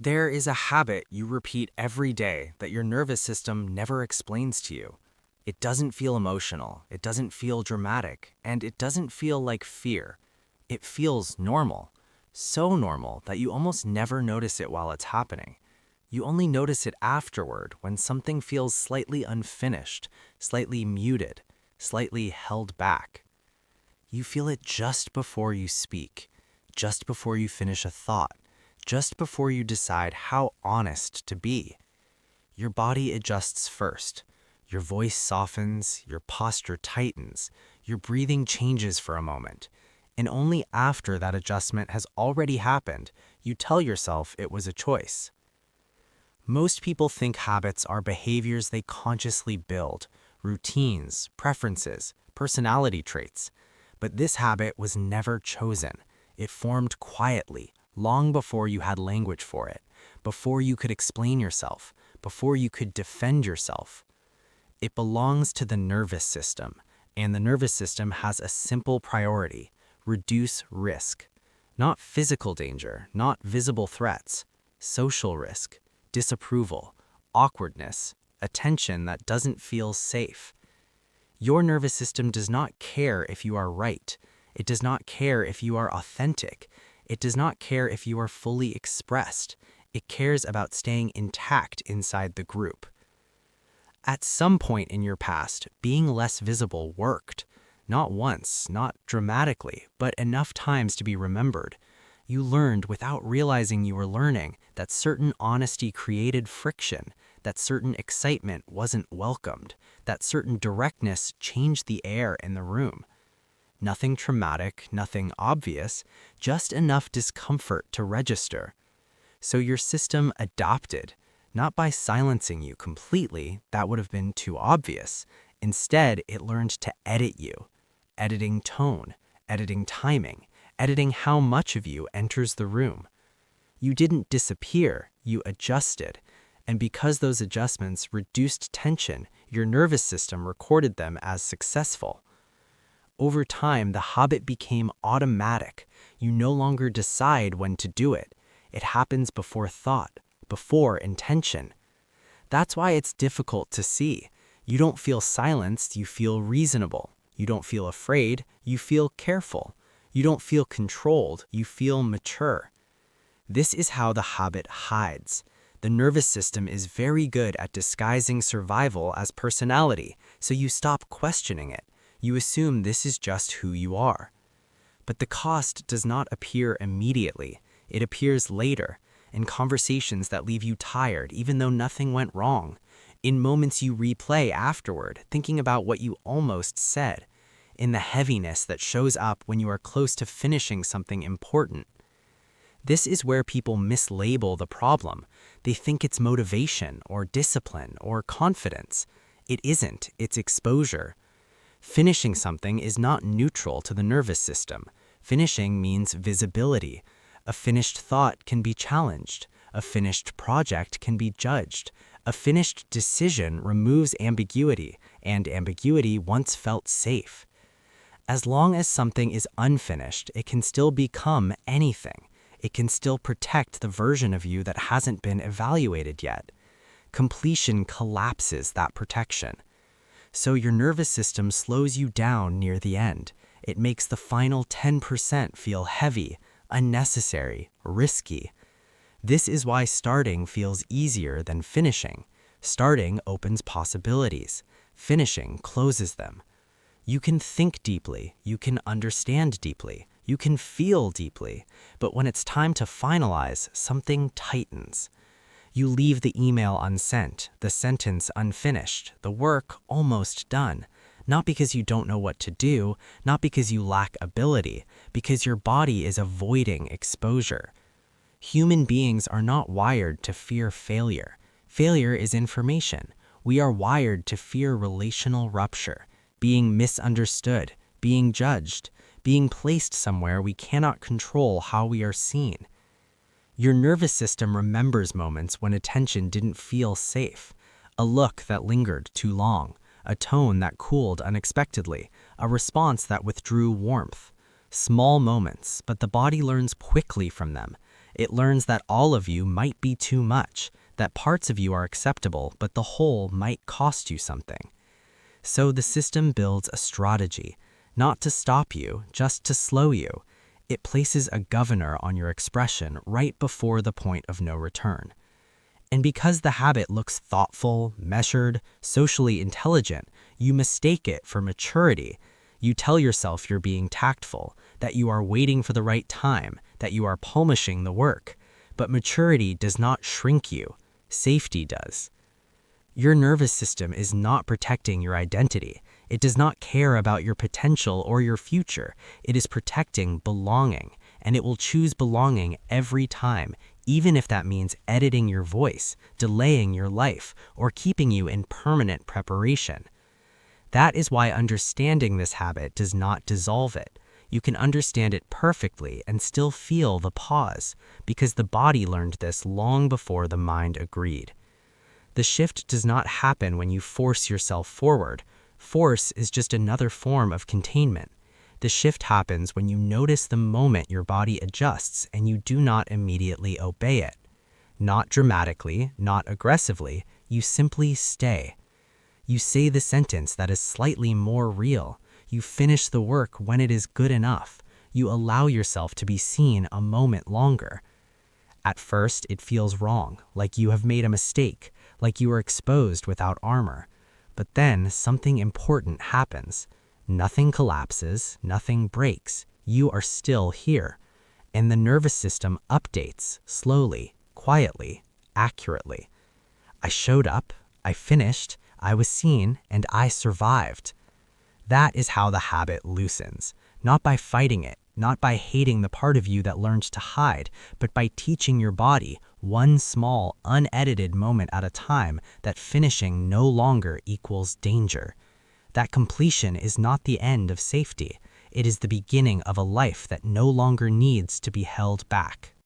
There is a habit you repeat every day that your nervous system never explains to you. It doesn't feel emotional, it doesn't feel dramatic, and it doesn't feel like fear. It feels normal. So normal that you almost never notice it while it's happening. You only notice it afterward when something feels slightly unfinished, slightly muted, slightly held back. You feel it just before you speak, just before you finish a thought, just before you decide how honest to be. Your body adjusts first. Your voice softens, your posture tightens, your breathing changes for a moment. And only after that adjustment has already happened, you tell yourself it was a choice. Most people think habits are behaviors they consciously build, routines, preferences, personality traits. But this habit was never chosen. It formed quietly, long before you had language for it, before you could explain yourself, before you could defend yourself. It belongs to the nervous system, and the nervous system has a simple priority: reduce risk. Not physical danger, not visible threats, social risk, disapproval, awkwardness, attention that doesn't feel safe. Your nervous system does not care if you are right. It does not care if you are authentic. It does not care if you are fully expressed. It cares about staying intact inside the group. At some point in your past, being less visible worked. Not once, not dramatically, but enough times to be remembered. You learned without realizing you were learning that certain honesty created friction, that certain excitement wasn't welcomed, that certain directness changed the air in the room. Nothing traumatic, nothing obvious, just enough discomfort to register. So your system adopted, not by silencing you completely, that would have been too obvious. Instead, it learned to edit you, editing tone, editing timing, editing how much of you enters the room. You didn't disappear, you adjusted. And because those adjustments reduced tension, your nervous system recorded them as successful. Over time, the habit became automatic. You no longer decide when to do it. It happens before thought, before intention. That's why it's difficult to see. You don't feel silenced, you feel reasonable. You don't feel afraid, you feel careful. You don't feel controlled, you feel mature. This is how the habit hides. The nervous system is very good at disguising survival as personality, so you stop questioning it. You assume this is just who you are. But the cost does not appear immediately. It appears later, in conversations that leave you tired even though nothing went wrong, in moments you replay afterward, thinking about what you almost said, in the heaviness that shows up when you are close to finishing something important. This is where people mislabel the problem. They think it's motivation or discipline or confidence. It isn't, it's exposure. Finishing something is not neutral to the nervous system. Finishing means visibility. A finished thought can be challenged. A finished project can be judged. A finished decision removes ambiguity, and ambiguity once felt safe. As long as something is unfinished, it can still become anything. It can still protect the version of you that hasn't been evaluated yet. Completion collapses that protection. So your nervous system slows you down near the end. It makes the final 10% feel heavy, unnecessary, risky. This is why starting feels easier than finishing. Starting opens possibilities. Finishing closes them. You can think deeply, you can understand deeply, you can feel deeply, but when it's time to finalize, something tightens. You leave the email unsent, the sentence unfinished, the work almost done. Not because you don't know what to do, not because you lack ability, because your body is avoiding exposure. Human beings are not wired to fear failure. Failure is information. We are wired to fear relational rupture, being misunderstood, being judged, being placed somewhere we cannot control how we are seen. Your nervous system remembers moments when attention didn't feel safe, a look that lingered too long, a tone that cooled unexpectedly, a response that withdrew warmth. Small moments, but the body learns quickly from them. It learns that all of you might be too much, that parts of you are acceptable, but the whole might cost you something. So the system builds a strategy, not to stop you, just to slow you. It places a governor on your expression right before the point of no return. And because the habit looks thoughtful, measured, socially intelligent, you mistake it for maturity. You tell yourself you're being tactful, that you are waiting for the right time, that you are polishing the work. But maturity does not shrink you. Safety does. Your nervous system is not protecting your identity. It does not care about your potential or your future. It is protecting belonging, and it will choose belonging every time, even if that means editing your voice, delaying your life, or keeping you in permanent preparation. That is why understanding this habit does not dissolve it. You can understand it perfectly and still feel the pause, because the body learned this long before the mind agreed. The shift does not happen when you force yourself forward. Force is just another form of containment. The shift happens when you notice the moment your body adjusts and you do not immediately obey it. Not dramatically, not aggressively, you simply stay. You say the sentence that is slightly more real. You finish the work when it is good enough. You allow yourself to be seen a moment longer. At first, it feels wrong, like you have made a mistake, like you are exposed without armor. But then something important happens. Nothing collapses, nothing breaks. You are still here. And the nervous system updates, slowly, quietly, accurately. I showed up, I finished, I was seen, and I survived. That is how the habit loosens, not by fighting it, not by hating the part of you that learned to hide, but by teaching your body, one small, unedited moment at a time, that finishing no longer equals danger. That completion is not the end of safety. It is the beginning of a life that no longer needs to be held back.